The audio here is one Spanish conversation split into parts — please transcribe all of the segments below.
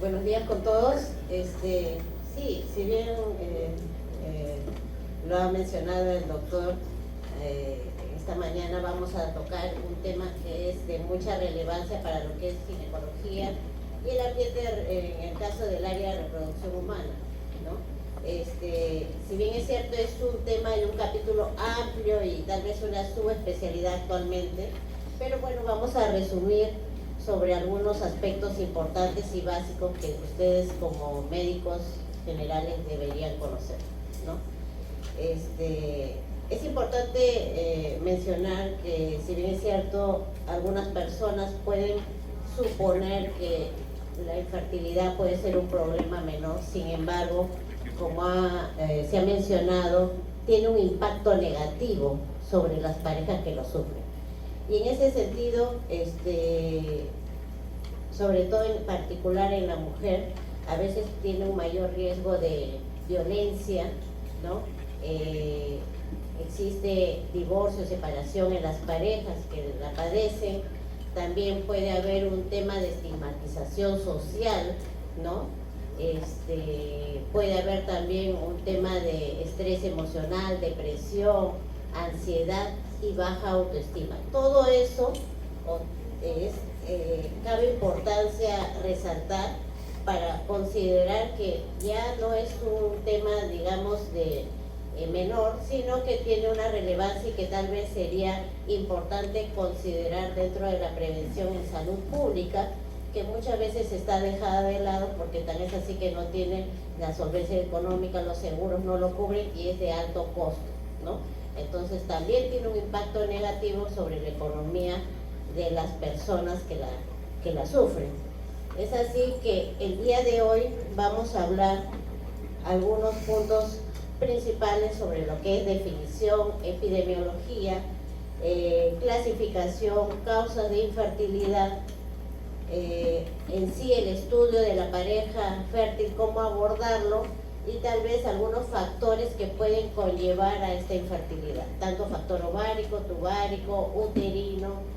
Buenos días con todos. Sí, si bien lo ha mencionado el doctor, esta mañana vamos a tocar un tema que es de mucha relevancia para lo que es ginecología y el ambiente en el caso del área de reproducción humana, ¿no? Si bien es cierto, es un tema y un capítulo amplio y tal vez una subespecialidad actualmente, pero bueno, vamos a resumir sobre algunos aspectos importantes y básicos que ustedes como médicos generales deberían conocer, ¿no? Es importante mencionar que, si bien es cierto, algunas personas pueden suponer que la infertilidad puede ser un problema menor, sin embargo, como se ha mencionado, tiene un impacto negativo sobre las parejas que lo sufren. Y en ese sentido, sobre todo en particular en la mujer, a veces tiene un mayor riesgo de violencia, ¿no? Existe divorcio, separación en las parejas que la padecen. También puede haber un tema de estigmatización social, ¿no? Puede haber también un tema de estrés emocional, depresión, ansiedad y baja autoestima. Todo eso cabe importancia resaltar para considerar que ya no es un tema, digamos, de menor, sino que tiene una relevancia y que tal vez sería importante considerar dentro de la prevención en salud pública, que muchas veces está dejada de lado porque tal vez así que no tiene la solvencia económica, los seguros no lo cubren y es de alto costo, ¿no? Entonces también tiene un impacto negativo sobre la economía de las personas que la sufren. Es así que el día de hoy vamos a hablar algunos puntos principales sobre lo que es definición, epidemiología, clasificación, causas de infertilidad, en sí el estudio de la pareja fértil, cómo abordarlo y tal vez algunos factores que pueden conllevar a esta infertilidad, tanto factor ovárico, tubárico, uterino,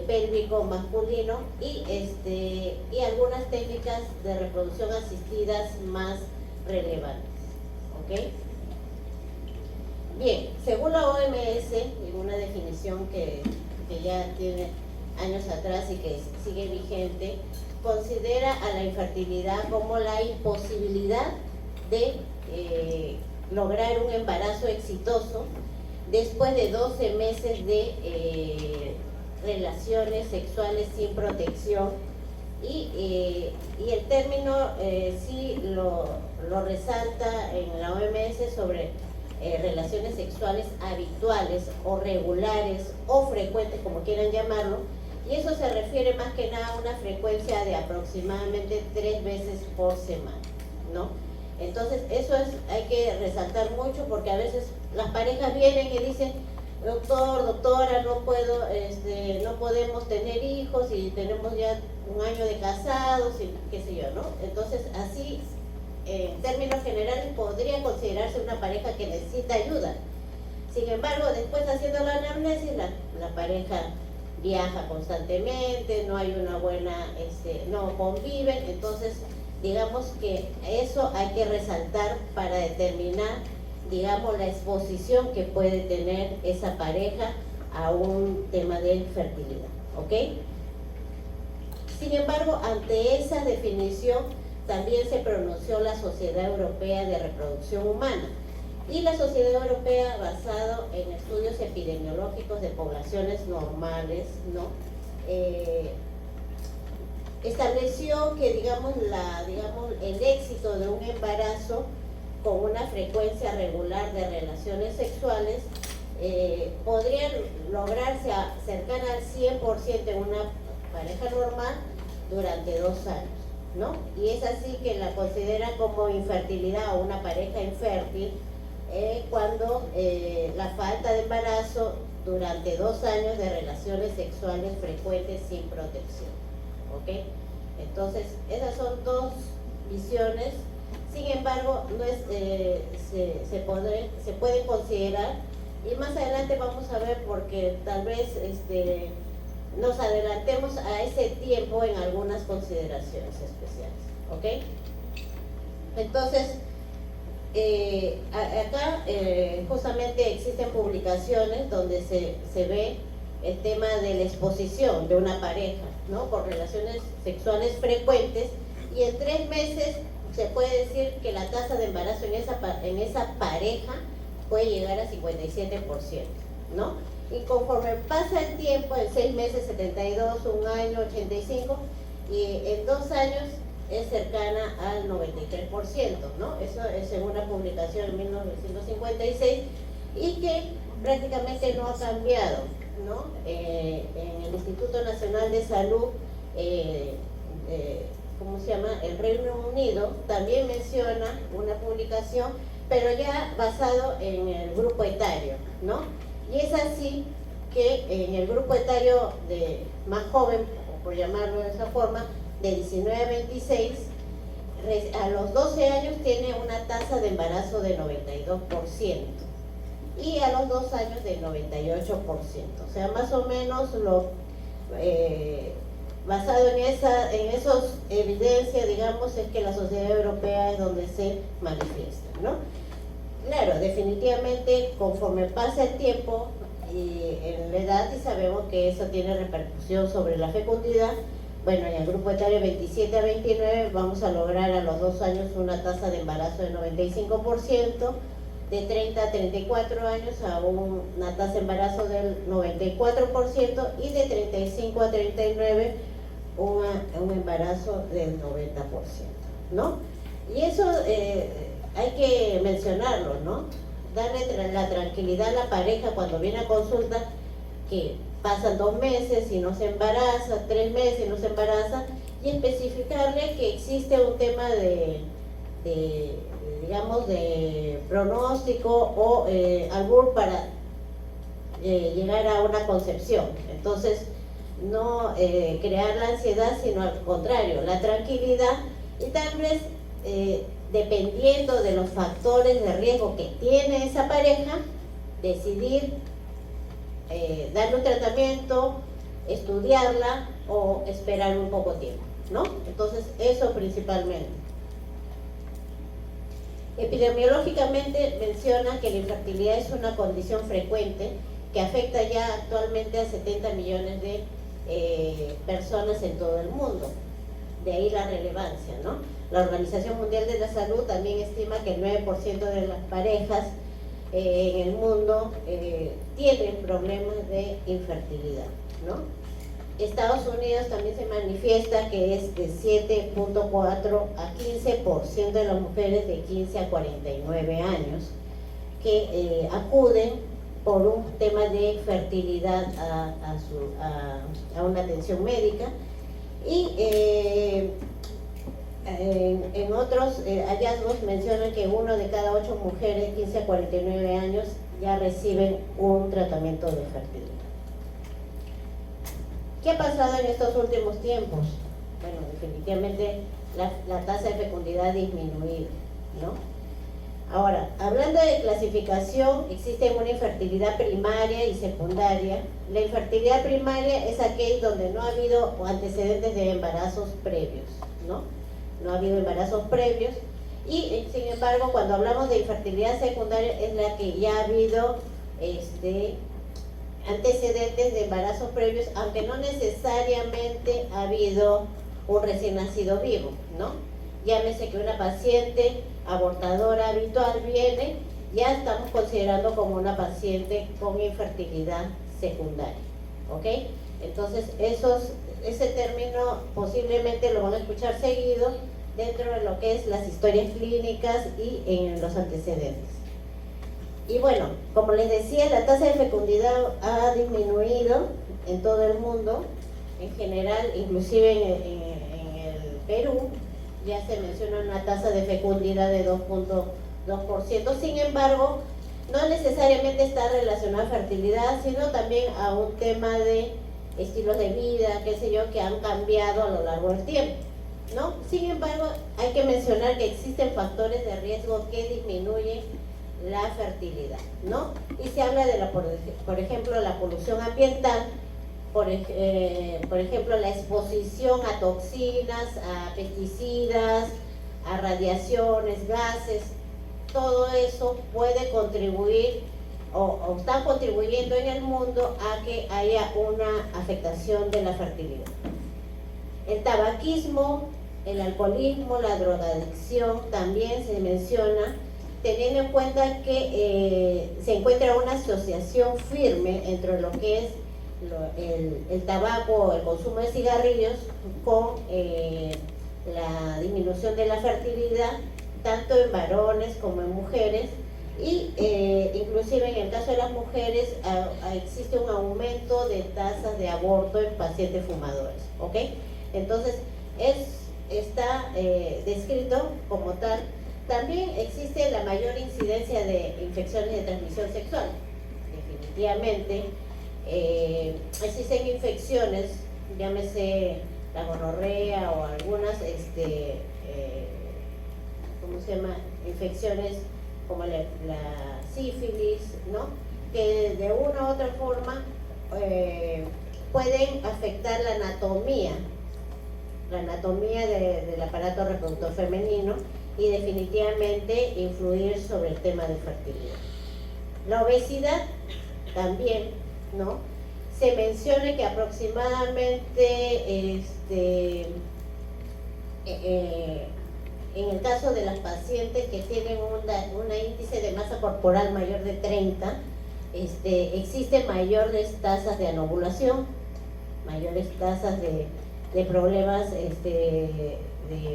pélvico, masculino y algunas técnicas de reproducción asistidas más relevantes, ¿ok? Bien, según la OMS, en una definición que ya tiene años atrás y que sigue vigente, considera a la infertilidad como la imposibilidad de lograr un embarazo exitoso después de 12 meses de relaciones sexuales sin protección y el término sí lo resalta en la OMS sobre relaciones sexuales habituales o regulares o frecuentes, como quieran llamarlo, y eso se refiere más que nada a una frecuencia de aproximadamente 3 veces por semana, ¿no? Entonces eso hay que resaltar mucho porque a veces las parejas vienen y dicen: doctor, doctora, no puedo, no podemos tener hijos y tenemos ya un año de casados y qué sé yo, ¿no? Entonces así, en términos generales, podría considerarse una pareja que necesita ayuda. Sin embargo, después haciendo la anamnesis, la pareja viaja constantemente, no hay una buena, no conviven, entonces digamos que eso hay que resaltar para determinar, digamos, la exposición que puede tener esa pareja a un tema de fertilidad, ¿ok? Sin embargo, ante esa definición también se pronunció la Sociedad Europea de Reproducción Humana y la Sociedad Europea, basado en estudios epidemiológicos de poblaciones normales, ¿no? Estableció que digamos el éxito de un embarazo con una frecuencia regular de relaciones sexuales podría lograrse cercana al 100% en una pareja normal durante 2 años, ¿no? Y es así que la considera como infertilidad o una pareja infértil cuando la falta de embarazo durante 2 años de relaciones sexuales frecuentes sin protección, ¿ok? Entonces esas son 2 visiones. Sin embargo, no es, se pueden considerar, y más adelante vamos a ver, porque tal vez nos adelantemos a ese tiempo en algunas consideraciones especiales. ¿ok? Entonces, acá justamente existen publicaciones donde se ve el tema de la exposición de una pareja, ¿no?, por relaciones sexuales frecuentes, y en 3 meses se puede decir que la tasa de embarazo en esa pareja puede llegar a 57%, ¿no? Y conforme pasa el tiempo, en 6 meses 72, un año 85, y en 2 años es cercana al 93%, ¿no? Eso es según una publicación en 1956, y que prácticamente no ha cambiado, ¿no? En el Instituto Nacional de Salud, ¿cómo se llama?, el Reino Unido también menciona una publicación, pero ya basado en el grupo etario, ¿no? Y es así que en el grupo etario de más joven, por llamarlo de esa forma, de 19 a 26, a los 12 años tiene una tasa de embarazo de 92%, y a los 2 años de 98%. O sea, más o menos basado en esos evidencias, digamos, es que la sociedad europea es donde se manifiesta, ¿no? Claro, definitivamente, conforme pasa el tiempo y en la edad, y sabemos que eso tiene repercusión sobre la fecundidad. Bueno, en el grupo etario 27 a 29 vamos a lograr a los 2 años una tasa de embarazo de 95%, de 30 a 34 años a una tasa de embarazo del 94%, y de 35 a 39 un embarazo del 90%, ¿no? Y eso hay que mencionarlo, ¿no? Darle la tranquilidad a la pareja cuando viene a consulta, que pasan 2 meses y no se embaraza, 3 meses y no se embaraza, y especificarle que existe un tema digamos, de pronóstico o albur para llegar a una concepción. Entonces, no crear la ansiedad, sino al contrario, la tranquilidad, y tal vez dependiendo de los factores de riesgo que tiene esa pareja, decidir darle un tratamiento, estudiarla o esperar un poco tiempo, ¿no? Entonces, eso principalmente. Epidemiológicamente menciona que la infertilidad es una condición frecuente que afecta ya actualmente a 70 millones de personas en todo el mundo. De ahí la relevancia, ¿no? La Organización Mundial de la Salud también estima que el 9% de las parejas en el mundo tienen problemas de infertilidad, ¿no? Estados Unidos también se manifiesta que es de 7.4 a 15% de las mujeres de 15 a 49 años que acuden por un tema de fertilidad a una atención médica, y en otros hallazgos mencionan que 1 de cada 8 mujeres de 15 a 49 años ya reciben un tratamiento de fertilidad. ¿Qué ha pasado en estos últimos tiempos? Bueno, definitivamente la tasa de fecundidad ha disminuido, ¿no? Ahora, hablando de clasificación, existe una infertilidad primaria y secundaria. La infertilidad primaria es aquella donde no ha habido antecedentes de embarazos previos, ¿no? No ha habido embarazos previos. Y, sin embargo, cuando hablamos de infertilidad secundaria, es la que ya ha habido antecedentes de embarazos previos, aunque no necesariamente ha habido un recién nacido vivo, ¿no? Llámese que una paciente abortadora habitual viene, ya estamos considerando como una paciente con infertilidad secundaria, ¿ok? Entonces, ese término posiblemente lo van a escuchar seguido dentro de lo que es las historias clínicas y en los antecedentes. Y bueno, como les decía, la tasa de fecundidad ha disminuido en todo el mundo, en general, inclusive en el Perú, ya se menciona una tasa de fecundidad de 2.2%, sin embargo, no necesariamente está relacionada a fertilidad, sino también a un tema de estilos de vida, qué sé yo, que han cambiado a lo largo del tiempo, ¿no? Sin embargo, hay que mencionar que existen factores de riesgo que disminuyen la fertilidad, ¿no? Y se habla de por ejemplo, la polución ambiental por ejemplo, la exposición a toxinas, a pesticidas, a radiaciones, gases, todo eso puede contribuir o está contribuyendo en el mundo a que haya una afectación de la fertilidad. El tabaquismo, el alcoholismo, la drogadicción también se menciona, teniendo en cuenta que se encuentra una asociación firme entre lo que es el tabaco, el consumo de cigarrillos, con la disminución de la fertilidad, tanto en varones como en mujeres, y inclusive en el caso de las mujeres existe un aumento de tasas de aborto en pacientes fumadores, ¿ok? Entonces está descrito como tal. También existe la mayor incidencia de infecciones de transmisión sexual. Definitivamente existen infecciones, llámese la gonorrea o algunas, ¿cómo se llama? Infecciones como la sífilis, ¿no? Que de una u otra forma pueden afectar la anatomía del aparato reproductor femenino y definitivamente influir sobre el tema de fertilidad. La obesidad también, ¿no? Se menciona que aproximadamente en el caso de las pacientes que tienen un índice de masa corporal mayor de 30, existen mayores tasas de anovulación, mayores tasas de problemas de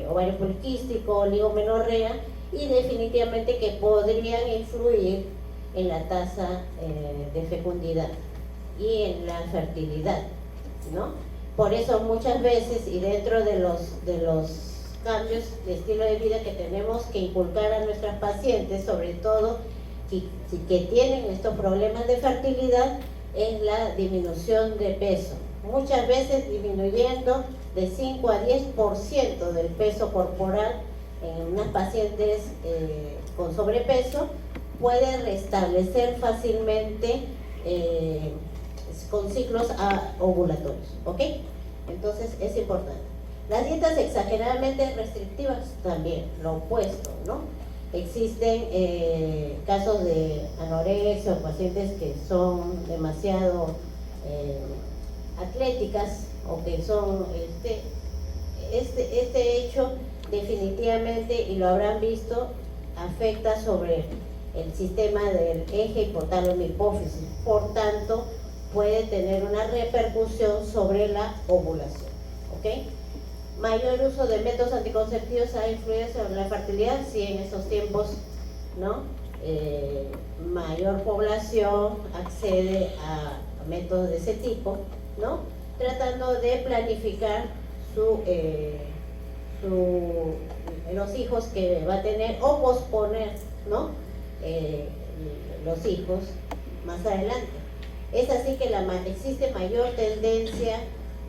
ovario poliquístico, oligomenorrea, y definitivamente que podrían influir en la tasa de fecundidad y en la fertilidad, ¿no? Por eso muchas veces, y dentro de los cambios de estilo de vida que tenemos que inculcar a nuestras pacientes, sobre todo que tienen estos problemas de fertilidad, es la disminución de peso. Muchas veces disminuyendo de 5 a 10% del peso corporal en unas pacientes con sobrepeso, puede restablecer fácilmente con ciclos ovulatorios, ¿ok? Entonces es importante. Las dietas exageradamente restrictivas también, lo opuesto, ¿no? Existen casos de anorexia o pacientes que son demasiado atléticas o que son este hecho definitivamente, y lo habrán visto, afecta sobre el sistema del eje hipotálamo hipófisis, por tanto puede tener una repercusión sobre la ovulación, ¿ok? Mayor uso de métodos anticonceptivos ha influido sobre la fertilidad, sí, en estos tiempos, ¿no? Mayor población accede a métodos de ese tipo, ¿no? Tratando de planificar los hijos que va a tener, o posponer, ¿no? Los hijos más adelante. Es así que existe mayor tendencia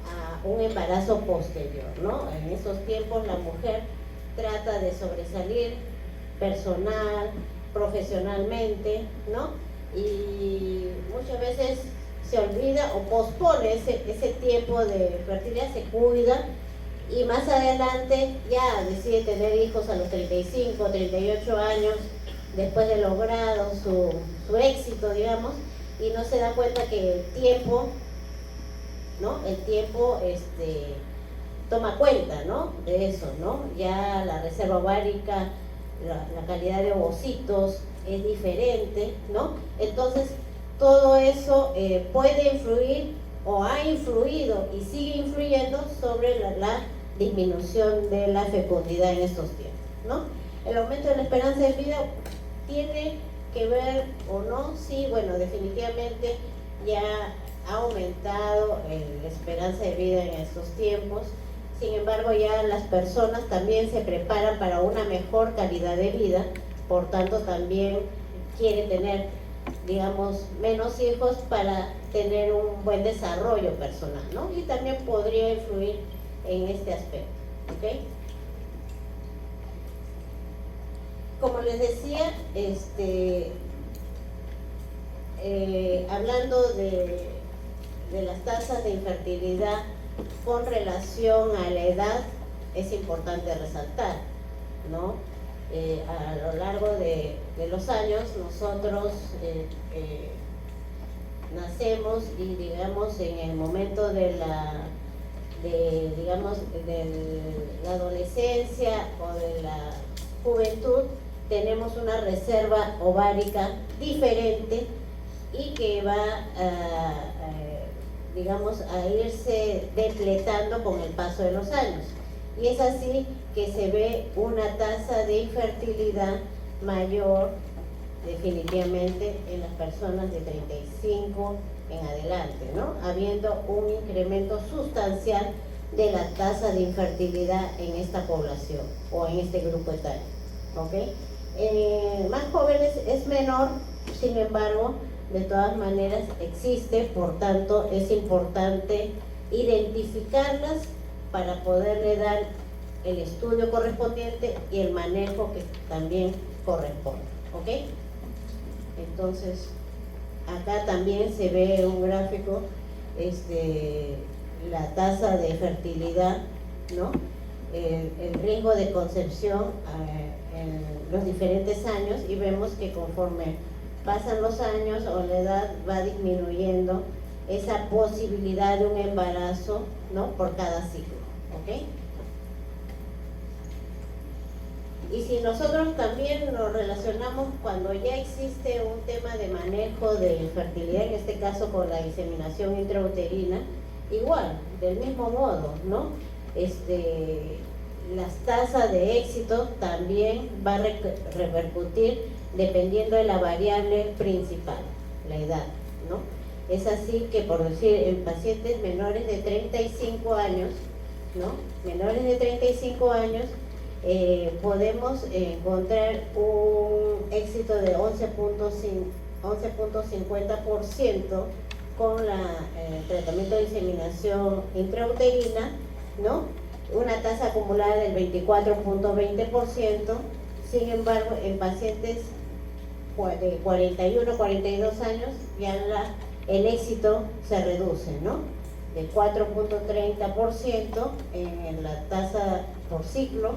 a un embarazo posterior, ¿no? En esos tiempos la mujer trata de sobresalir personal, profesionalmente, ¿no? Y muchas veces se olvida o pospone ese tiempo de fertilidad, se cuida, y más adelante ya decide tener hijos a los 35, 38 años, después de logrado su éxito, digamos, y no se da cuenta que el tiempo, ¿no? El tiempo toma cuenta, ¿no? De eso, ¿no? Ya la reserva ovárica, la calidad de ovocitos es diferente, ¿no? Entonces, todo eso puede influir o ha influido y sigue influyendo sobre la disminución de la fecundidad en estos tiempos, ¿no? El aumento de la esperanza de vida tiene que ver o no, sí, bueno, definitivamente ya ha aumentado la esperanza de vida en estos tiempos. Sin embargo, ya las personas también se preparan para una mejor calidad de vida, por tanto también quieren tener, digamos, menos hijos para tener un buen desarrollo personal, ¿no? Y también podría influir en este aspecto, ¿ok? Como les decía, hablando de de las tasas de infertilidad con relación a la edad es importante resaltar, ¿no? A lo largo de los años nosotros nacemos y digamos en el momento de la adolescencia o de la juventud tenemos una reserva ovárica diferente y que va a irse depletando con el paso de los años. Y es así que se ve una tasa de infertilidad mayor definitivamente en las personas de 35 en adelante, ¿no? Habiendo un incremento sustancial de la tasa de infertilidad en esta población o en este grupo etario, ¿ok? Más jóvenes es menor, sin embargo, de todas maneras existe, por tanto es importante identificarlas para poderle dar el estudio correspondiente y el manejo que también corresponde, ¿ok? Entonces, acá también se ve un gráfico, la tasa de fertilidad, ¿no? El riesgo de concepción en los diferentes años, y vemos que conforme pasan los años o la edad va disminuyendo esa posibilidad de un embarazo, ¿no? Por cada ciclo, ¿ok? Y si nosotros también nos relacionamos cuando ya existe un tema de manejo de fertilidad, en este caso con la inseminación intrauterina, igual, del mismo modo, ¿no? Las tasas de éxito también va a repercutir dependiendo de la variable principal, la edad, ¿no? Es así que, por decir, en pacientes menores de 35 años, ¿no? Menores de 35 años, podemos encontrar un éxito de 11.50% con el tratamiento de inseminación intrauterina, ¿no? Una tasa acumulada del 24.20%. Sin embargo, en pacientes de 41 42 años ya el éxito se reduce, ¿no? De 4.30% en la tasa por ciclo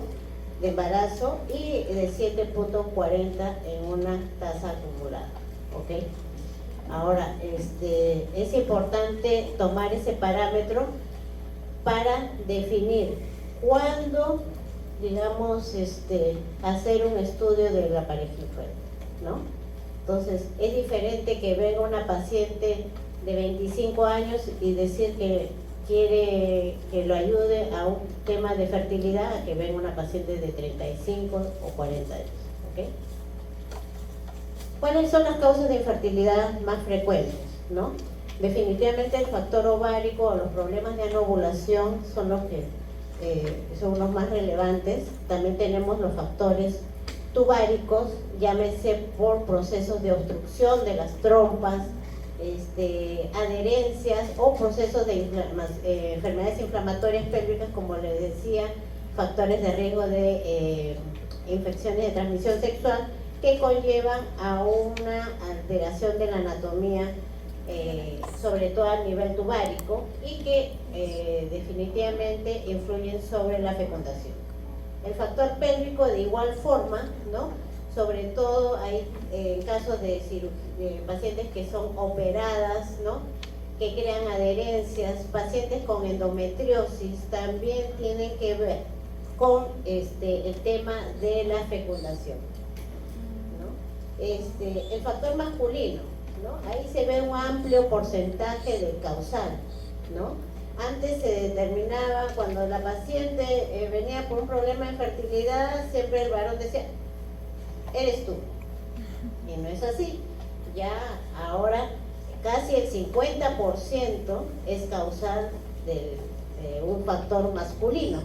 de embarazo y de 7.40 en una tasa acumulada, ¿ok? Ahora, es importante tomar ese parámetro para definir cuándo, digamos, hacer un estudio de la pareja infértil, ¿no? Entonces, es diferente que venga una paciente de 25 años y decir que quiere que lo ayude a un tema de fertilidad, a que venga una paciente de 35 o 40 años, ¿ok? ¿Cuáles son las causas de infertilidad más frecuentes, no? Definitivamente el factor ovárico o los problemas de anovulación son los que son los más relevantes. También tenemos los factores tubáricos, llámese por procesos de obstrucción de las trompas, adherencias o procesos de enfermedades inflamatorias pélvicas, como les decía, factores de riesgo de infecciones de transmisión sexual que conllevan a una alteración de la anatomía, sobre todo a nivel tubárico, y que definitivamente influyen sobre la fecundación. El factor pélvico de igual forma, ¿no? Sobre todo hay casos de pacientes que son operadas, ¿no? Que crean adherencias, pacientes con endometriosis también tienen que ver con el tema de la fecundación, ¿no? El factor masculino, ¿no? Ahí se ve un amplio porcentaje del causal, ¿no? Antes se determinaba, cuando la paciente venía por un problema de fertilidad, siempre el varón decía, eres tú. Y no es así. Ya ahora casi el 50% es causal de un factor masculino.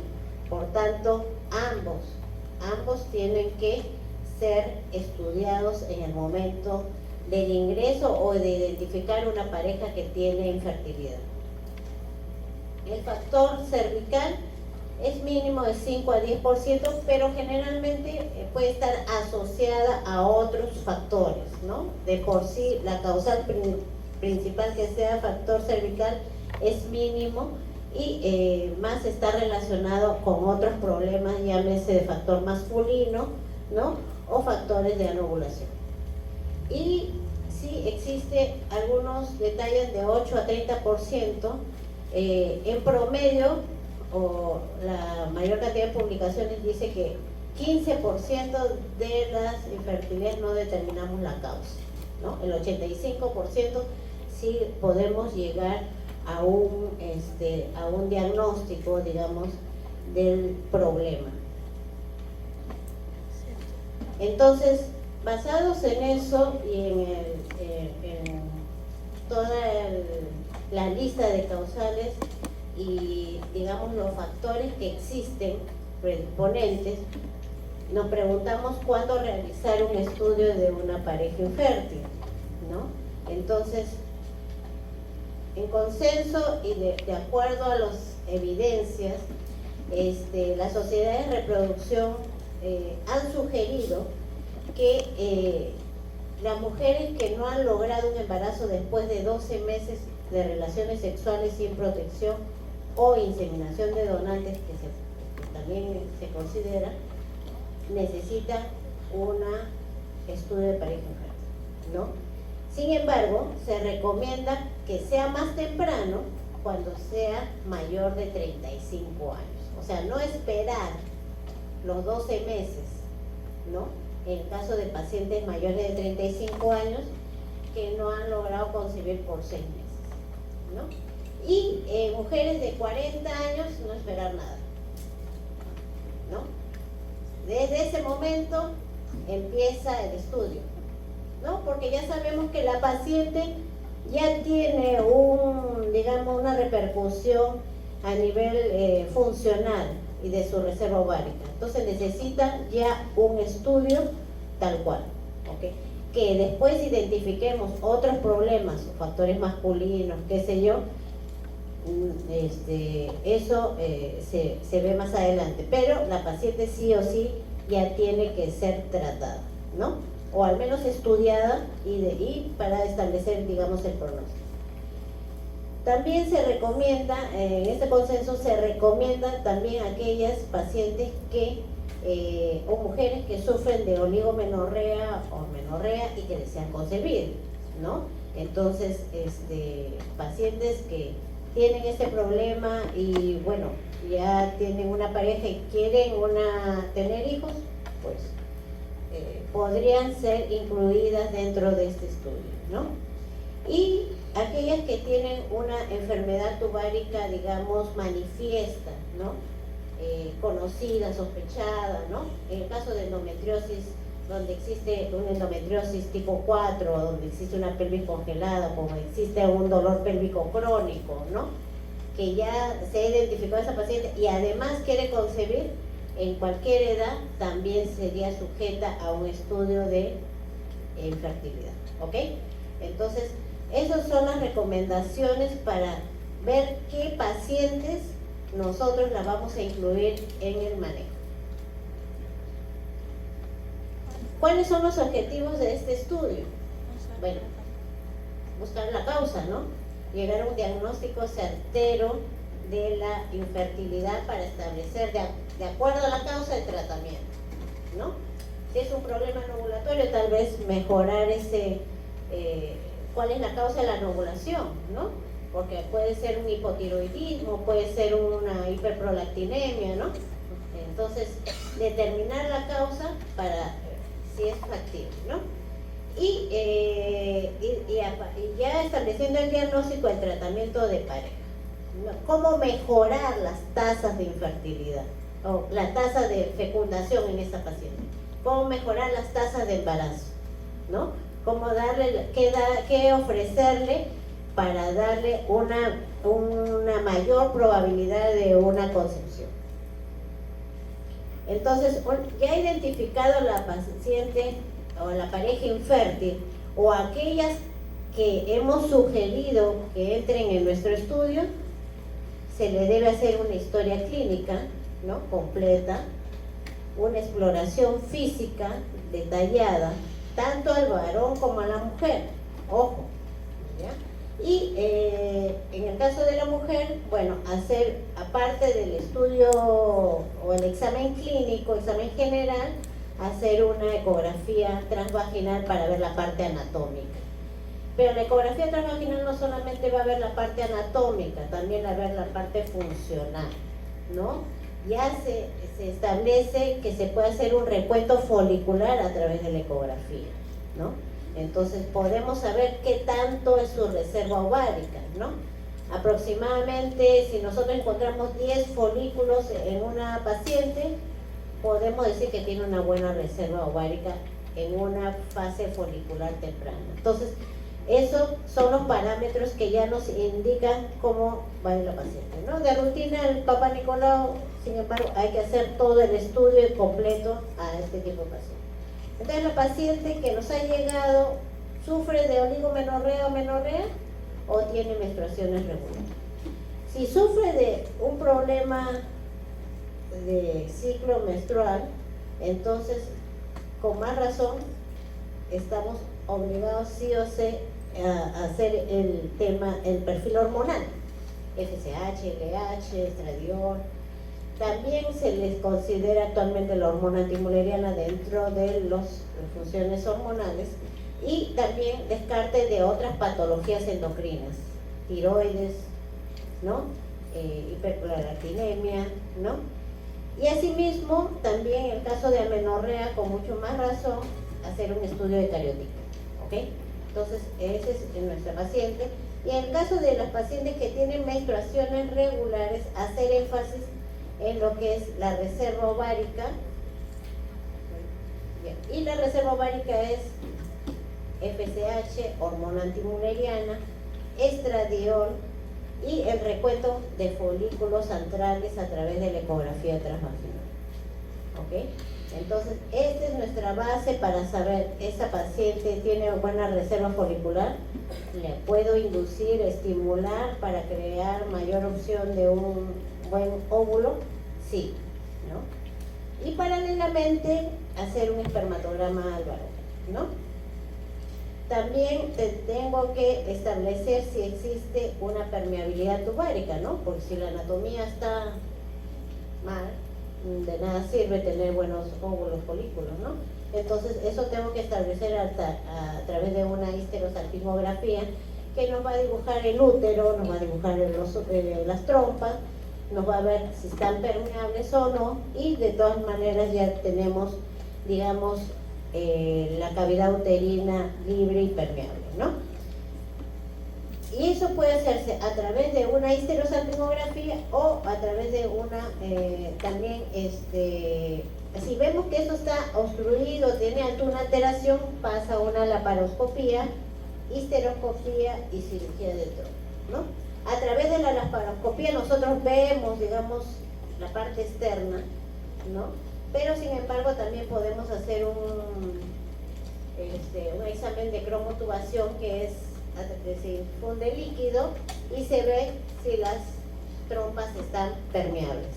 Por tanto, ambos tienen que ser estudiados en el momento del ingreso o de identificar una pareja que tiene infertilidad. El factor cervical es mínimo de 5 a 10%, pero generalmente puede estar asociada a otros factores, ¿no? De por sí, la causal principal que sea factor cervical es mínimo y más está relacionado con otros problemas, llámese de factor masculino, ¿no? O factores de anovulación. Y sí existe algunos detalles de 8 a 30%, en promedio, o la mayor cantidad de publicaciones dice que 15% de las infertilidades no determinamos la causa, ¿no? El 85% sí podemos llegar a un diagnóstico, digamos, del problema. Entonces, basados en eso y en toda la lista de causales y, digamos, los factores que existen predisponentes, nos preguntamos cuándo realizar un estudio de una pareja infértil, ¿no? Entonces, en consenso y de acuerdo a las evidencias, las sociedades de reproducción han sugerido que las mujeres que no han logrado un embarazo después de 12 meses de relaciones sexuales sin protección o inseminación de donantes, que también se considera, necesitan un estudio de pareja infértil, ¿no? Sin embargo, se recomienda que sea más temprano cuando sea mayor de 35 años. O sea, no esperar los 12 meses, ¿no? En caso de pacientes mayores de 35 años que no han logrado concebir por 6 meses, ¿no? Y mujeres de 40 años, no esperar nada, ¿no? Desde ese momento empieza el estudio, ¿no? Porque ya sabemos que la paciente ya tiene digamos, una repercusión a nivel funcional y de su reserva ovárica. Entonces necesita ya un estudio tal cual, ¿ok? Que después identifiquemos otros problemas, factores masculinos, qué sé yo, eso se ve más adelante, pero la paciente sí o sí ya tiene que ser tratada, ¿no? O al menos estudiada y para establecer, digamos, el pronóstico. También se recomienda, en este consenso se recomienda también a aquellas pacientes que, o mujeres que sufren de oligomenorrea o menorrea y que desean concebir, ¿no? Entonces, pacientes que tienen este problema y bueno, ya tienen una pareja y quieren tener hijos, pues podrían ser incluidas dentro de este estudio, ¿no? Y aquellas que tienen una enfermedad tubárica, digamos, manifiesta, ¿no? Conocida, sospechada, ¿no? En el caso de endometriosis, donde existe una endometriosis tipo 4, donde existe una pelvis congelada, como existe un dolor pélvico crónico, ¿no? Que ya se ha identificado esa paciente y además quiere concebir, en cualquier edad también sería sujeta a un estudio de infertilidad, ¿ok? Entonces, esas son las recomendaciones para ver qué pacientes nosotros las vamos a incluir en el manejo. ¿Cuáles son los objetivos de este estudio? Bueno, buscar la causa, ¿no? Llegar a un diagnóstico certero de la infertilidad para establecer de acuerdo a la causa el tratamiento, ¿no? Si es un problema anovulatorio, tal vez mejorar cuál es la causa de la anovulación, ¿no? Porque puede ser un hipotiroidismo, puede ser una hiperprolactinemia, ¿no? Entonces, determinar la causa para si es factible, ¿no? Y ya estableciendo el diagnóstico, el tratamiento de pareja, ¿no? Cómo mejorar las tasas de infertilidad o la tasa de fecundación en esta paciente, cómo mejorar las tasas de embarazo, ¿no? Cómo darle, qué ofrecerle para darle una mayor probabilidad de una concepción. Entonces, ya identificado la paciente o la pareja infértil o aquellas que hemos sugerido que entren en nuestro estudio, se le debe hacer una historia clínica, ¿no? Completa, una exploración física detallada, tanto al varón como a la mujer, ojo, ¿ya? Y en el caso de la mujer, bueno, hacer, aparte del estudio o el examen clínico, examen general, hacer una ecografía transvaginal para ver la parte anatómica. Pero la ecografía transvaginal no solamente va a ver la parte anatómica, también va a ver la parte funcional, ¿no? Ya se establece que se puede hacer un recuento folicular a través de la ecografía, ¿no? Entonces podemos saber qué tanto es su reserva ovárica, ¿no? Aproximadamente, si nosotros encontramos 10 folículos en una paciente, podemos decir que tiene una buena reserva ovárica en una fase folicular temprana. Entonces, esos son los parámetros que ya nos indican cómo va la paciente, ¿no? De rutina, el Papa Nicolau, sin embargo, hay que hacer todo el estudio completo a este tipo de paciente. Entonces, la paciente que nos ha llegado sufre de oligomenorrea o menorrea o tiene menstruaciones regulares. Si sufre de un problema de ciclo menstrual, entonces, con más razón, estamos obligados sí o sí a hacer el perfil hormonal, FSH, LH, estradiol. También se les considera actualmente la hormona antimuleriana dentro de las funciones hormonales y también descarte de otras patologías endocrinas, tiroides, ¿no? Hiperprolactinemia, ¿no? Y asimismo, también en el caso de amenorrea, con mucho más razón, hacer un estudio de cariótipo, ¿ok? Entonces, ese es nuestra paciente. Y en el caso de las pacientes que tienen menstruaciones regulares, hacer énfasis en lo que es la reserva ovárica. Bien. Y la reserva ovárica es FSH, hormona antimuleriana, estradiol y el recuento de folículos antrales a través de la ecografía transvaginal. ¿Ok? Entonces, esta es nuestra base para saber, esa paciente tiene buena reserva folicular, le puedo inducir, estimular para crear mayor opción de un buen óvulo, sí, ¿no? Y paralelamente hacer un espermatograma al varón, ¿no? También tengo que establecer si existe una permeabilidad tuvárica, ¿no? Porque si la anatomía está mal, de nada sirve tener buenos óvulos folículos, ¿no? Entonces eso tengo que establecer a través de una histerosalpingografía que nos va a dibujar el útero, nos va a dibujar las trompas, nos va a ver si están permeables o no, y de todas maneras ya tenemos, digamos, la cavidad uterina libre y permeable, ¿no? Y eso puede hacerse a través de una histerosalpingografía o a través de una, también, si vemos que eso está obstruido, tiene alguna alteración, pasa una laparoscopía, histeroscopía y cirugía de trompa, ¿no? A través de la laparoscopía nosotros vemos, digamos, la parte externa, ¿no? Pero sin embargo también podemos hacer un examen de cromotubación, que es, se infunde líquido y se ve si las trompas están permeables.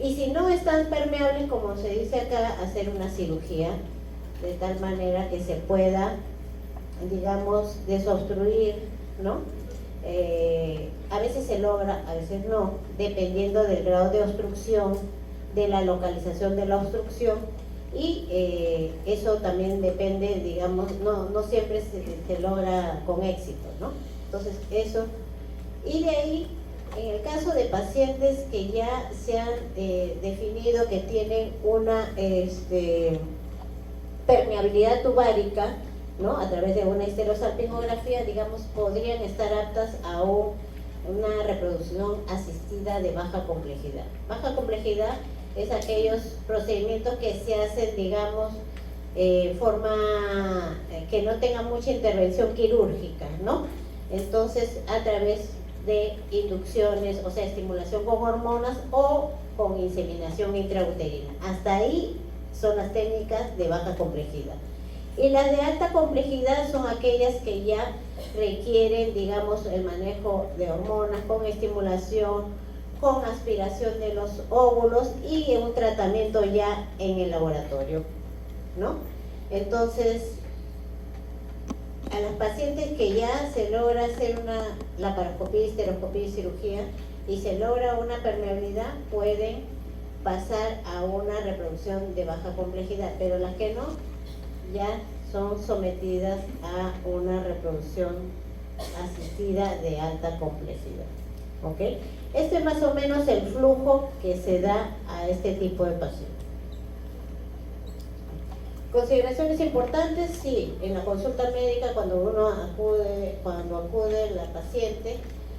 Y si no están permeables, como se dice acá, hacer una cirugía de tal manera que se pueda, digamos, desobstruir, ¿no? A veces se logra, a veces no, dependiendo del grado de obstrucción, de la localización de la obstrucción, y eso también depende, digamos, no siempre se logra con éxito, ¿no? Entonces eso, y de ahí, en el caso de pacientes que ya se han definido que tienen una permeabilidad tuvárica, ¿no? A través de una histerosalpingografía, digamos, podrían estar aptas a una reproducción asistida de baja complejidad. Baja complejidad es aquellos procedimientos que se hacen, digamos, forma que no tenga mucha intervención quirúrgica, ¿no? Entonces, a través de inducciones, o sea, estimulación con hormonas o con inseminación intrauterina. Hasta ahí son las técnicas de baja complejidad. Y las de alta complejidad son aquellas que ya requieren, digamos, el manejo de hormonas con estimulación, con aspiración de los óvulos y un tratamiento ya en el laboratorio, ¿no? Entonces, a las pacientes que ya se logra hacer una laparoscopía, histeroscopía y cirugía y se logra una permeabilidad, pueden pasar a una reproducción de baja complejidad, pero las que no, ya son sometidas a una reproducción asistida de alta complejidad. ¿Ok? Este es más o menos el flujo que se da a este tipo de pacientes. Consideraciones importantes, sí, en la consulta médica cuando acude la paciente,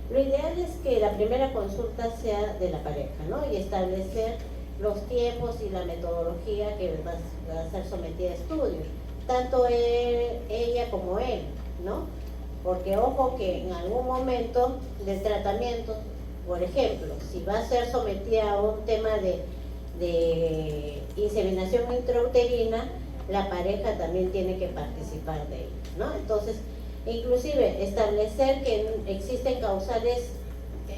lo ideal es que la primera consulta sea de la pareja, ¿no? Y establecer los tiempos y la metodología que va a ser sometida a estudios, tanto ella como él, ¿no? Porque ojo que en algún momento del tratamiento, por ejemplo, si va a ser sometida a un tema de inseminación intrauterina, la pareja también tiene que participar de ello, ¿no? Entonces, inclusive establecer que existen causales,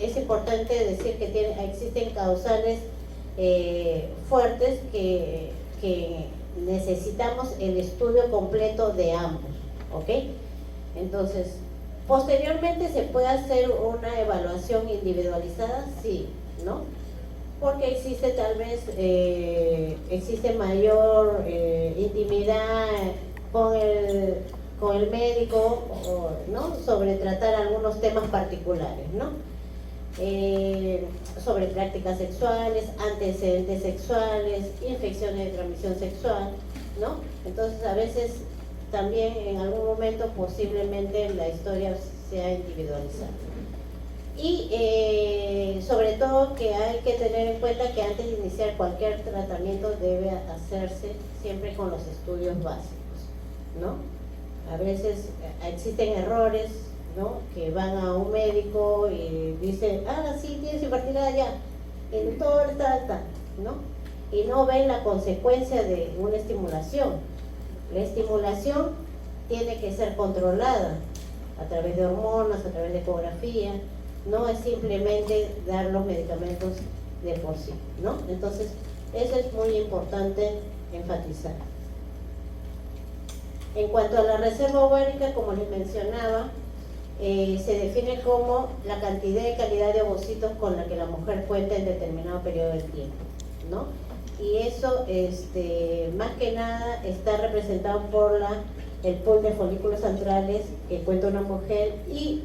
es importante decir que existen causales fuertes que necesitamos el estudio completo de ambos, ¿ok? Entonces, posteriormente se puede hacer una evaluación individualizada, sí, ¿no? Porque existe tal vez, existe mayor intimidad con el médico, ¿no? Sobre tratar algunos temas particulares, ¿no? Sobre prácticas sexuales, antecedentes sexuales, infecciones de transmisión sexual, ¿no? Entonces a veces también en algún momento posiblemente la historia sea individualizada. Y sobre todo que hay que tener en cuenta que antes de iniciar cualquier tratamiento debe hacerse siempre con los estudios básicos, ¿no? A veces existen errores, ¿no? Que van a un médico y dicen, sí, tienes infertilidad ya, el doctor está alta, ¿no? Y no ven la consecuencia de una estimulación. La estimulación tiene que ser controlada a través de hormonas, a través de ecografía, no es simplemente dar los medicamentos de por sí, ¿no? Entonces, eso es muy importante enfatizar. En cuanto a la reserva ovárica, como les mencionaba, se define como la cantidad y calidad de ovocitos con la que la mujer cuenta en determinado periodo de tiempo, ¿no? Y eso, más que nada, está representado por el pool de folículos centrales que cuenta una mujer y,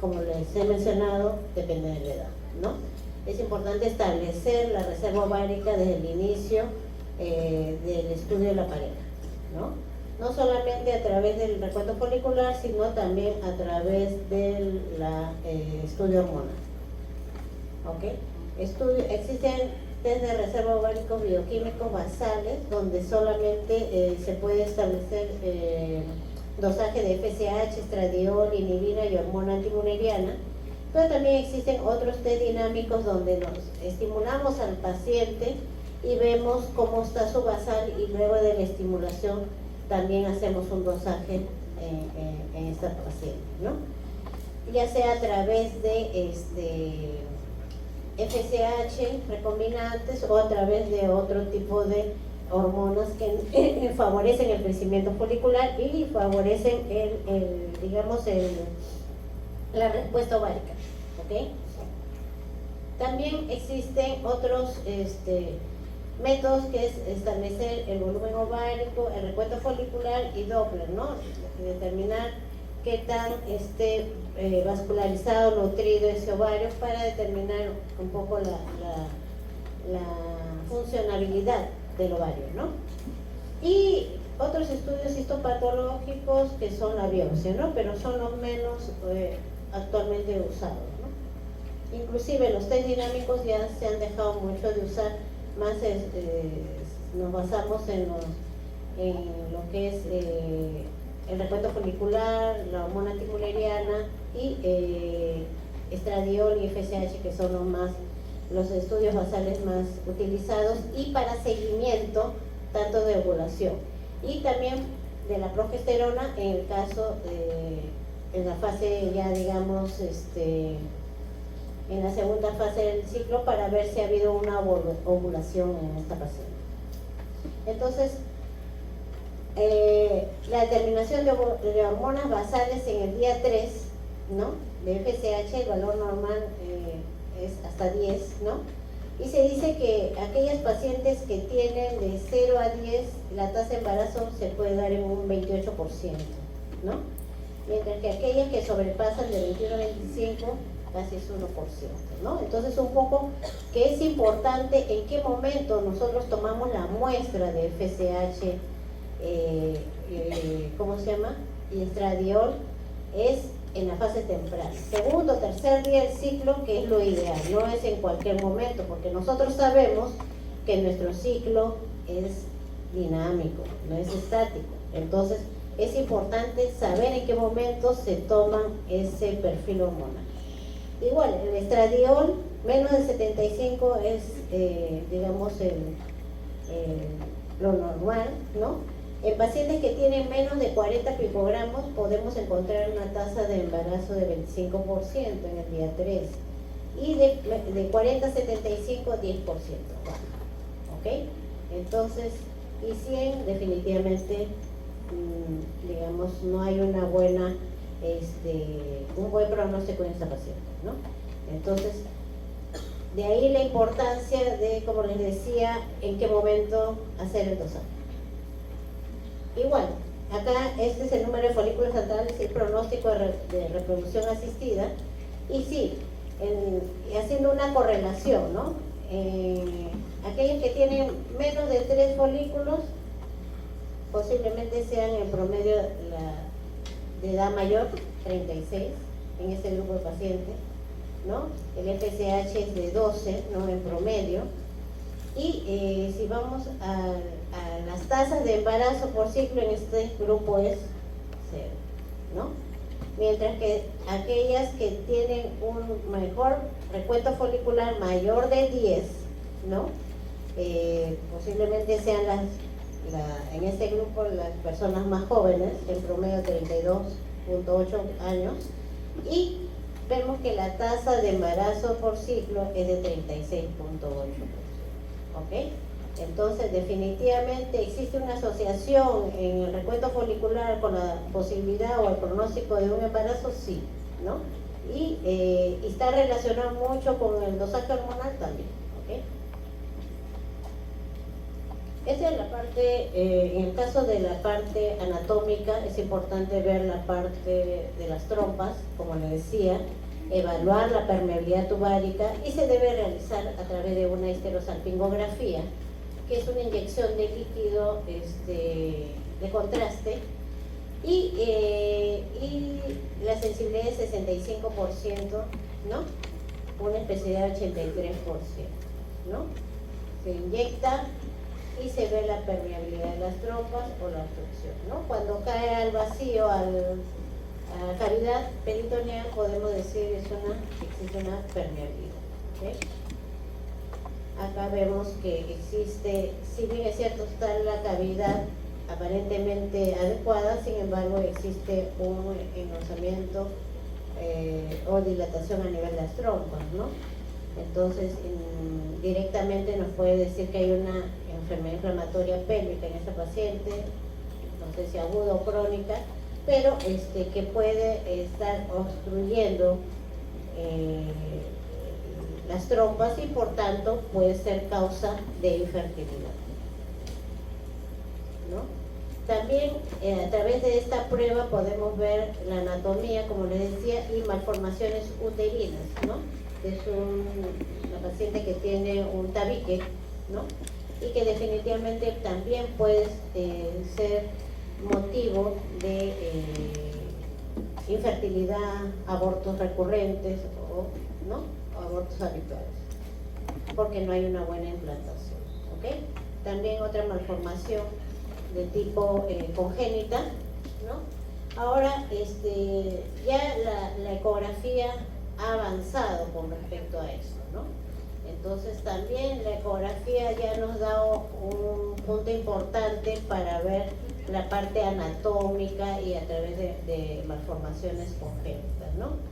como les he mencionado, depende de la edad, ¿no? Es importante establecer la reserva ovárica desde el inicio del estudio de la pareja, ¿no? No solamente a través del recuento folicular, sino también a través del estudio hormonal. ¿Ok? Existen test de reserva ováricos bioquímicos basales, donde solamente se puede establecer dosaje de FSH, estradiol, inhibina y hormona antimuneriana, pero también existen otros test dinámicos donde nos estimulamos al paciente y vemos cómo está su basal y luego de la estimulación también hacemos un dosaje en esta paciente, ¿no? Ya sea a través de FSH recombinantes o a través de otro tipo de hormonas que favorecen el crecimiento folicular y favorecen la respuesta ovárica, ¿ok? También existen otros métodos que es establecer el volumen ovárico, el recuento folicular y Doppler, ¿no? Determinar qué tan vascularizado, nutrido ese ovario para determinar un poco la funcionabilidad del ovario, ¿no? Y otros estudios histopatológicos que son la biopsia, ¿no? Pero son los menos actualmente usados, ¿no? Inclusive los test dinámicos ya se han dejado mucho de usar, más nos basamos en lo que es el recuento folicular, la hormona antimuneriana y estradiol y FSH, que son los estudios basales más utilizados y para seguimiento tanto de ovulación y también de la progesterona en el caso en la fase ya digamos en la segunda fase del ciclo para ver si ha habido una ovulación en esta paciente. Entonces, la determinación de hormonas basales en el día 3, ¿no? De FSH, el valor normal es hasta 10, ¿no? Y se dice que aquellas pacientes que tienen de 0 a 10, la tasa de embarazo se puede dar en un 28%, ¿no? Mientras que aquellas que sobrepasan de 21 a 25, casi es 1%, ¿no? Entonces un poco que es importante en qué momento nosotros tomamos la muestra de FSH, ¿cómo se llama? Y estradiol, es en la fase temprana, segundo o tercer día del ciclo, que es lo ideal, no es en cualquier momento, porque nosotros sabemos que nuestro ciclo es dinámico, no es estático. Entonces es importante saber en qué momento se toma ese perfil hormonal. Igual, el estradiol menos de 75 es, digamos, lo normal, ¿no? En pacientes que tienen menos de 40 picogramos podemos encontrar una tasa de embarazo de 25% en el día 3 y de 40 a 75, 10%. ¿Ok? Entonces, y 100 definitivamente, digamos, no hay una buena, un buen pronóstico en esta paciente, ¿no? Entonces, de ahí la importancia de, como les decía, en qué momento hacer el dosaje. Igual, acá este es el número de folículos centrales y el pronóstico de reproducción asistida. Y sí, haciendo una correlación, ¿no? Aquellos que tienen menos de 3 folículos posiblemente sean en promedio de edad mayor, 36, en este grupo de pacientes, ¿no? El FSH es de 12, ¿no? En promedio. Y si vamos a las tasas de embarazo por ciclo, en este grupo es 0, ¿no? Mientras que aquellas que tienen un mejor recuento folicular mayor de 10, ¿no? Posiblemente sean en este grupo las personas más jóvenes, en promedio 32.8 años, y vemos que la tasa de embarazo por ciclo es de 36.8%. ¿Ok? Entonces, definitivamente existe una asociación en el recuento folicular con la posibilidad o el pronóstico de un embarazo, sí, ¿no? Y está relacionado mucho con el dosaje hormonal también, ¿ok? Esa es la parte, en el caso de la parte anatómica, es importante ver la parte de las trompas, como les decía, evaluar la permeabilidad tubárica y se debe realizar a través de una histerosalpingografía, que es una inyección de líquido de contraste, y la sensibilidad es 65%, ¿no? Una especificidad de 83%, ¿no? Se inyecta y se ve la permeabilidad de las trompas o la obstrucción, ¿no? Cuando cae al vacío, a la cavidad peritoneal, podemos decir que existe una permeabilidad, ¿okay? Acá vemos que existe, si bien es cierto, está la cavidad aparentemente adecuada, sin embargo existe un engrosamiento o dilatación a nivel de las trompas, ¿no? Entonces, directamente nos puede decir que hay una enfermedad inflamatoria pélvica en esta paciente, no sé si aguda o crónica, pero que puede estar obstruyendo las trompas y por tanto puede ser causa de infertilidad, ¿no? También a través de esta prueba podemos ver la anatomía, como les decía, y malformaciones uterinas, ¿no? Es una paciente que tiene un tabique, ¿no? Y que definitivamente también puede ser motivo de infertilidad, abortos recurrentes o, ¿no? Abortos habituales, porque no hay una buena implantación, ¿ok? También otra malformación de tipo congénita, ¿no? Ahora, ya la ecografía ha avanzado con respecto a eso, ¿no? Entonces también la ecografía ya nos da un punto importante para ver la parte anatómica y a través de malformaciones congénitas, ¿no?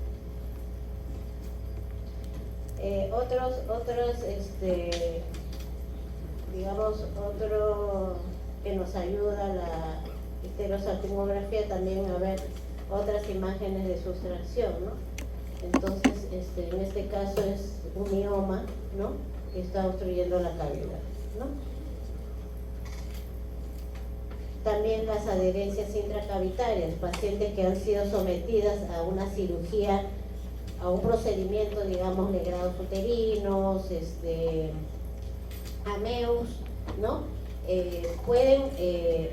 Digamos, otro que nos ayuda la histerosalpingografía también a ver otras imágenes de sustracción, ¿no? Entonces, en este caso es un mioma, ¿no?, que está obstruyendo la cavidad, ¿no? También las adherencias intracavitarias, pacientes que han sido sometidas a una cirugía, a un procedimiento, digamos, de grados uterinos, AMEUS, ¿no? Pueden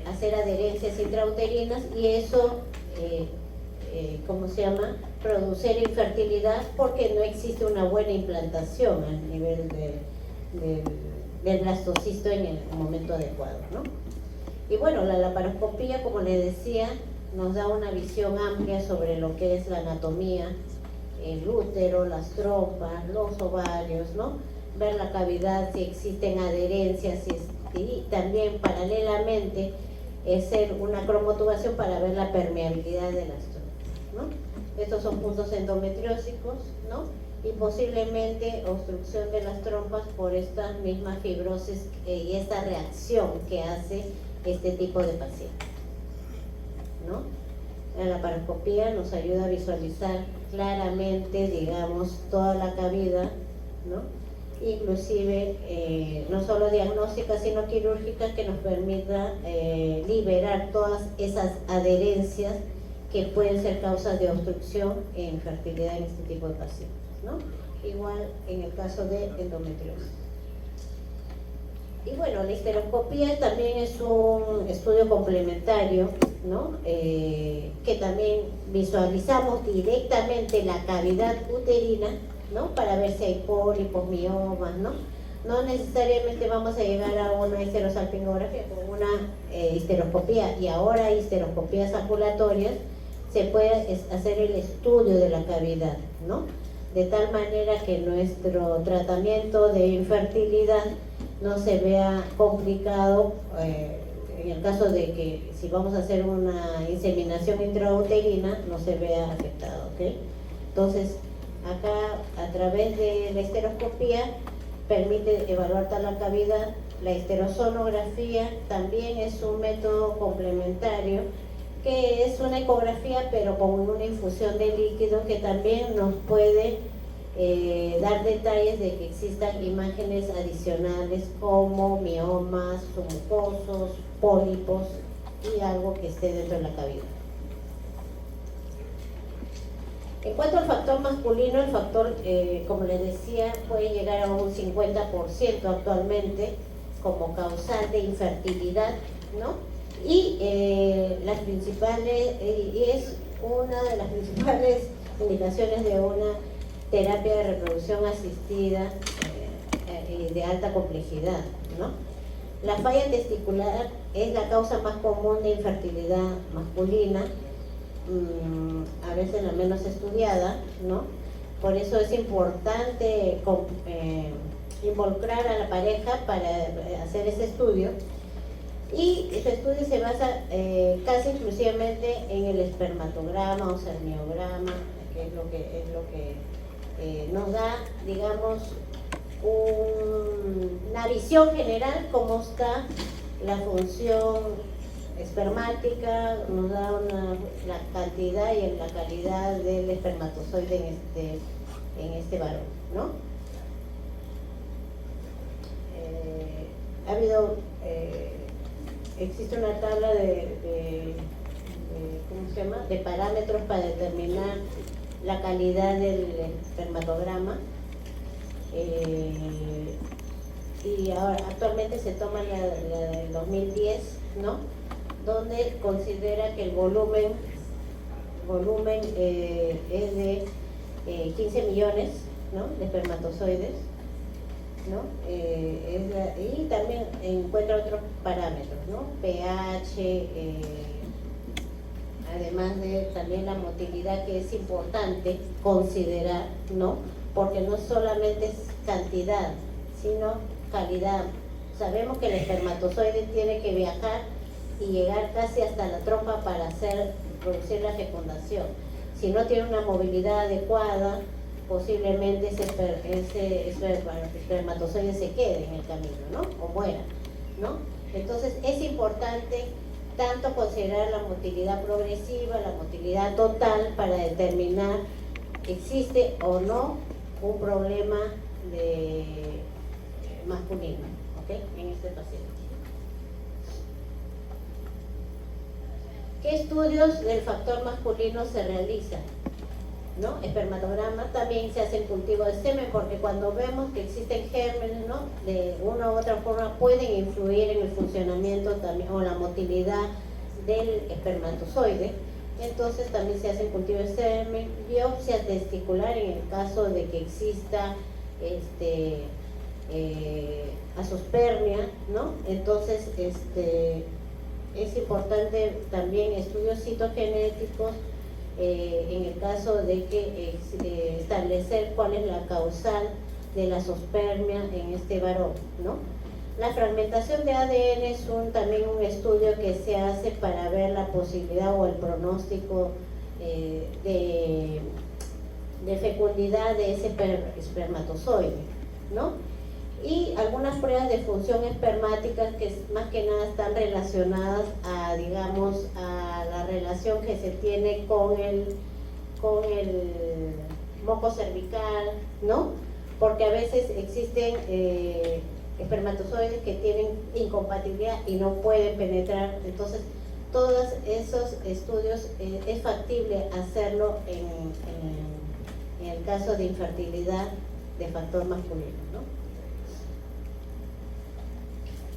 hacer adherencias intrauterinas y eso, ¿cómo se llama?, producir infertilidad porque no existe una buena implantación a nivel del blastocisto en el momento adecuado, ¿no? Y bueno, la laparoscopía, como les decía, nos da una visión amplia sobre lo que es la anatomía, el útero, las trompas, los ovarios, ¿no? Ver la cavidad, si existen adherencias, y también paralelamente hacer una cromotubación para ver la permeabilidad de las trompas, ¿no? Estos son puntos endometriósicos, ¿no? Y posiblemente obstrucción de las trompas por esta misma fibrosis y esta reacción que hace este tipo de pacientes, ¿no? La laparoscopía nos ayuda a visualizar claramente, digamos, toda la cavidad, ¿no? Inclusive no solo diagnóstica sino quirúrgica, que nos permita liberar todas esas adherencias que pueden ser causas de obstrucción e infertilidad en este tipo de pacientes, ¿no? Igual en el caso de endometriosis. Y bueno, la histeroscopía también es un estudio complementario, ¿no? Que también visualizamos directamente la cavidad uterina, ¿no? Para ver si hay pólipos, miomas, ¿no? No necesariamente vamos a llegar a una histerosalpingografía, con una histeroscopía, y ahora histeroscopías ambulatorias, se puede hacer el estudio de la cavidad, ¿no? De tal manera que nuestro tratamiento de infertilidad no se vea complicado en el caso de que si vamos a hacer una inseminación intrauterina no se vea afectado, ¿ok? Entonces, acá a través de la histeroscopía permite evaluar toda la cavidad. La histerosonografía también es un método complementario que es una ecografía pero con una infusión de líquido que también nos puede dar detalles de que existan imágenes adicionales como miomas, mucosos, pólipos y algo que esté dentro de la cavidad. En cuanto al factor masculino, el factor, como les decía, puede llegar a un 50% actualmente como causal de infertilidad, ¿no? Y las principales, y es una de las principales indicaciones de una terapia de reproducción asistida de alta complejidad, ¿no? La falla testicular es la causa más común de infertilidad masculina, a veces la menos estudiada, ¿no? Por eso es importante involucrar a la pareja para hacer ese estudio. Y ese estudio se basa casi exclusivamente en el espermatograma o semiograma, que es lo que nos da, digamos, una visión general cómo está la función espermática, nos da la cantidad y la calidad del espermatozoide en este varón, ¿no? Existe una tabla ¿cómo se llama?, de parámetros para determinar la calidad del espermatograma, y ahora actualmente se toma la del 2010, ¿no?, donde considera que el volumen es de 15 millones, ¿no?, de espermatozoides, ¿no? Y también encuentra otros parámetros, ¿no?, pH, además de también la motilidad, que es importante considerar, ¿no?, porque no solamente es cantidad, sino calidad. Sabemos que el espermatozoide tiene que viajar y llegar casi hasta la trompa para producir la fecundación. Si no tiene una movilidad adecuada, posiblemente ese espermatozoide se quede en el camino, ¿no?, o muera, ¿no? Entonces es importante tanto considerar la motilidad progresiva, la motilidad total, para determinar existe o no un problema de masculino, ¿okay?, en este paciente. ¿Qué estudios del factor masculino se realizan? ¿No? Espermatograma, también se hace el cultivo de semen, porque cuando vemos que existen gérmenes, ¿no?, de una u otra forma pueden influir en el funcionamiento también o la motilidad del espermatozoide. Entonces también se hace el cultivo de semen, biopsia testicular en el caso de que exista azospermia, ¿no? Entonces es importante también estudios citogenéticos en el caso de que establecer cuál es la causal de la azospermia en este varón, ¿no? La fragmentación de ADN es también un estudio que se hace para ver la posibilidad o el pronóstico de fecundidad de ese espermatozoide, ¿no? Y algunas pruebas de función espermática que más que nada están relacionadas a, digamos, a la relación que se tiene con el moco cervical, ¿no? Porque a veces existen espermatozoides que tienen incompatibilidad y no pueden penetrar. Entonces todos esos estudios es factible hacerlo en el caso de infertilidad de factor masculino, ¿no?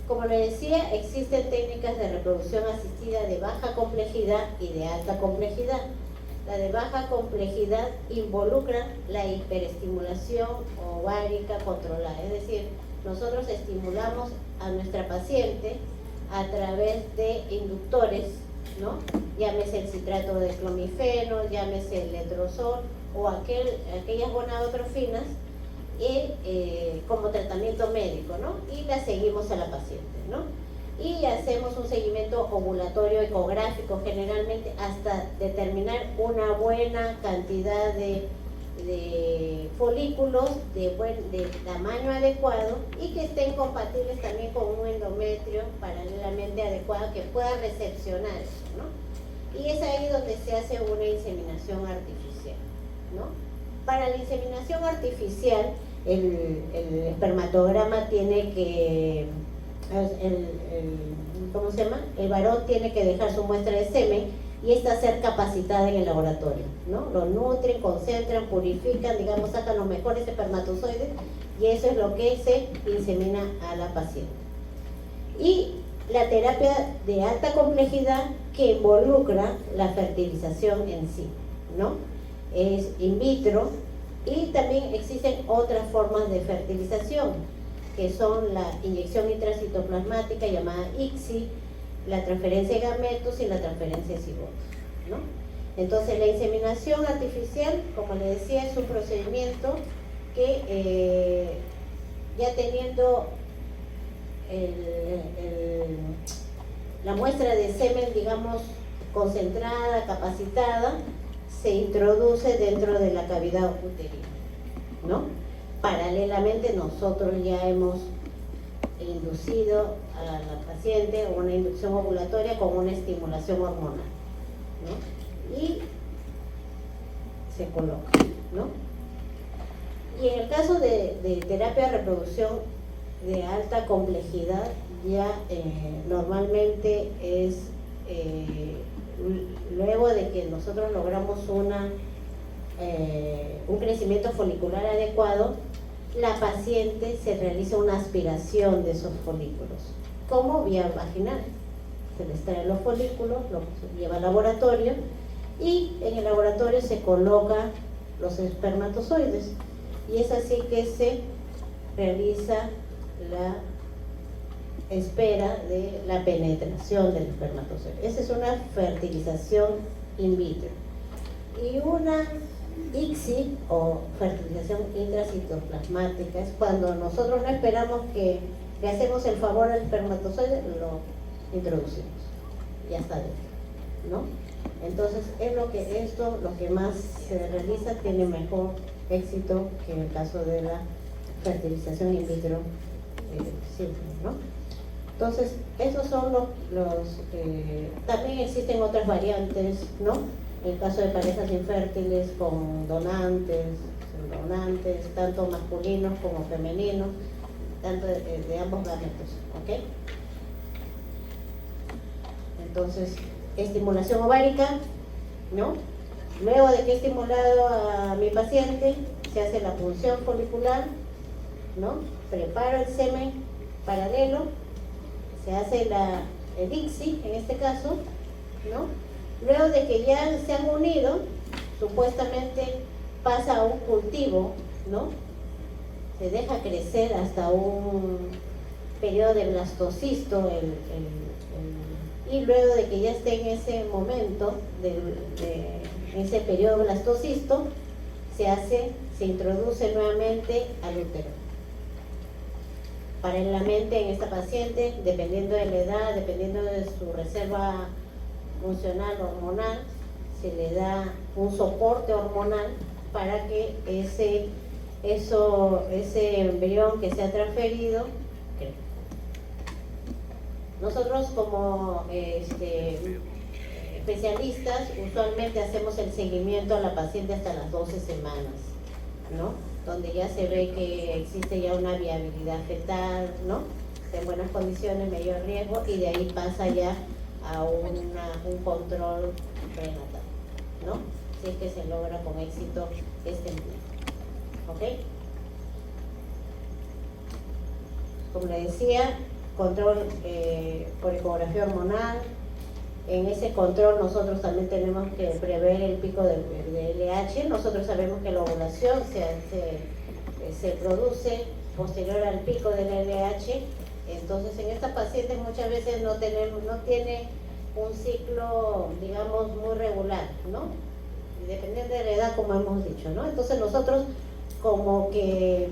Como le decía, existen técnicas de reproducción asistida de baja complejidad y de alta complejidad. La de baja complejidad involucra la hiperestimulación ovárica controlada, es decir, nosotros estimulamos a nuestra paciente a través de inductores, ¿no? Llámese el citrato de clomifeno, llámese el letrozol o aquellas gonadotrofinas, como tratamiento médico, ¿no? Y la seguimos a la paciente, ¿no? Y hacemos un seguimiento ovulatorio ecográfico generalmente hasta determinar una buena cantidad de folículos de tamaño adecuado y que estén compatibles también con un endometrio paralelamente adecuado que pueda recepcionar eso, ¿no? Y es ahí donde se hace una inseminación artificial, ¿no? Para la inseminación artificial, el espermatograma tiene que, ¿cómo se llama? El varón tiene que dejar su muestra de semen y esta ser capacitada en el laboratorio, ¿no? Lo nutren, concentran, purifican, digamos, sacan los mejores espermatozoides y eso es lo que se insemina a la paciente. Y la terapia de alta complejidad que involucra la fertilización en sí, ¿no? Es in vitro. Y también existen otras formas de fertilización, que son la inyección intracitoplasmática llamada ICSI, la transferencia de gametos y la transferencia de cigotos, ¿no? Entonces la inseminación artificial, como le decía, es un procedimiento que ya teniendo la muestra de semen, digamos, concentrada, capacitada, se introduce dentro de la cavidad uterina, ¿no? Paralelamente nosotros ya hemos inducido a la paciente una inducción ovulatoria con una estimulación hormonal, ¿no? Y se coloca, ¿no? Y en el caso de terapia de reproducción de alta complejidad, ya normalmente es luego de que nosotros logramos un crecimiento folicular adecuado, la paciente se realiza una aspiración de esos folículos, como vía vaginal. Se les trae los folículos, los lleva al laboratorio y en el laboratorio se coloca los espermatozoides y es así que se realiza la espera de la penetración del espermatozoide. Esa es una fertilización in vitro. Y una ICSI o fertilización intracitoplasmática es cuando nosotros no esperamos que le hacemos el favor al espermatozoide, lo introducimos, ya está dentro, ¿no? Entonces es lo que más se realiza, tiene mejor éxito que en el caso de la fertilización in vitro simple, ¿no? Entonces, esos son también existen otras variantes, ¿no? En el caso de parejas infértiles con donantes, tanto masculinos como femeninos, tanto de ambos gametos, ¿ok? Entonces, estimulación ovárica, ¿no? Luego de que he estimulado a mi paciente, se hace la punción folicular, ¿no? Preparo el semen paralelo, se hace el ICSI en este caso, ¿no? Luego de que ya se han unido, supuestamente pasa a un cultivo, ¿no? Se deja crecer hasta un periodo de blastocisto y luego de que ya esté en ese momento, en ese periodo blastocisto, se introduce nuevamente al útero. Paralelamente en esta paciente, dependiendo de la edad, dependiendo de su reserva funcional hormonal, se le da un soporte hormonal para que ese embrión que se ha transferido crezca. Nosotros como especialistas usualmente hacemos el seguimiento a la paciente hasta las 12 semanas, ¿no? Donde ya se ve que existe ya una viabilidad fetal, ¿no? En buenas condiciones, mayor riesgo, y de ahí pasa ya a un control prenatal, ¿no? Si es que se logra con éxito este empleo, ¿ok? Como le decía, control por ecografía hormonal. En ese control nosotros también tenemos que prever el pico de LH. Nosotros sabemos que la ovulación se produce posterior al pico del LH. Entonces en estas pacientes muchas veces no tiene un ciclo, digamos, muy regular, ¿no? Y dependiendo de la edad, como hemos dicho, ¿no? Entonces nosotros como que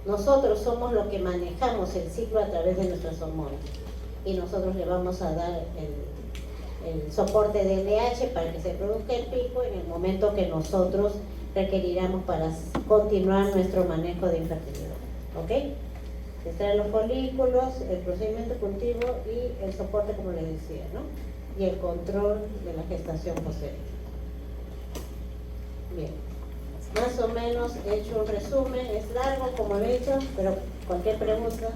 nosotros somos los que manejamos el ciclo a través de nuestras hormonas. Y nosotros le vamos a dar el soporte de LH para que se produzca el pico en el momento que nosotros requeriramos para continuar nuestro manejo de infertilidad, ¿ok? Se extraen los folículos, el procedimiento cultivo y el soporte, como les decía, ¿no? Y el control de la gestación posterior. Bien, más o menos he hecho un resumen, es largo como he dicho, pero cualquier pregunta.